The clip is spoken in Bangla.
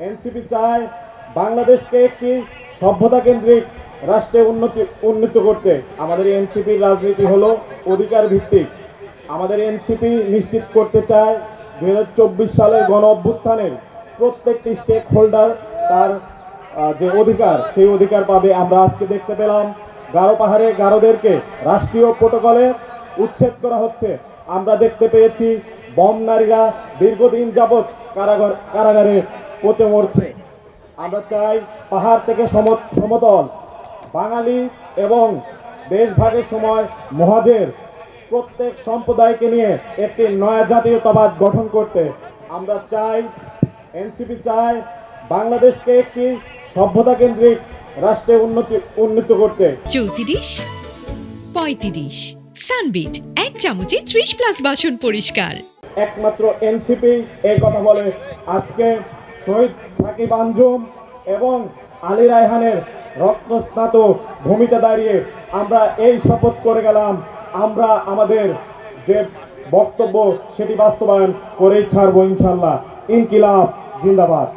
এনসিপি চায় বাংলাদেশকে একটি সভ্যতা কেন্দ্রিক রাষ্ট্রে উন্নীত করতে। আমাদের এনসিপির রাজনীতি হলো অধিকার ভিত্তিক। আমাদের এনসিপি নিশ্চিত করতে চায় 2024 সালের গণ অভ্যুত্থানের প্রত্যেকটি স্টেক হোল্ডার তার যে অধিকার সেই অধিকার পাবে। আমরা আজকে দেখতে পেলাম গারো পাহাড়ে গারোদেরকে রাষ্ট্রীয় প্রোটোকলে উচ্ছেদ করা হচ্ছে। আমরা দেখতে পেয়েছি বম নারীরা দীর্ঘদিন যাবৎ কারাগারে পচে মরছে। আমরা চাই পাহাড় থেকে সমতল বাঙালি এবং দেশভাগের সময় মহাজের প্রত্যেক সম্প্রদায়কে নিয়ে একটি নয়া জাতীয়তাবাদ গঠন করতে। আমরা চাই এনসিপি চায় বাংলাদেশকে একটি সভ্যতা কেন্দ্রিক রাষ্ট্রে উন্নীত করতে। 34 35 সানবিট 1 চামচে 30+ বাসন পরিষ্কার। একমাত্র এনসিপি এই কথা বলে। আজকে শহীদ সাকিব আঞ্জুম এবং আলী রায়হানের রক্তস্নাত ভূমিতে দাঁড়িয়ে আমরা এই শপথ করে গেলাম, আমরা আমাদের যে বক্তব্য সেটি বাস্তবায়ন করেই ছাড়বো ইনশাল্লাহ। ইনকিলাব জিন্দাবাদ।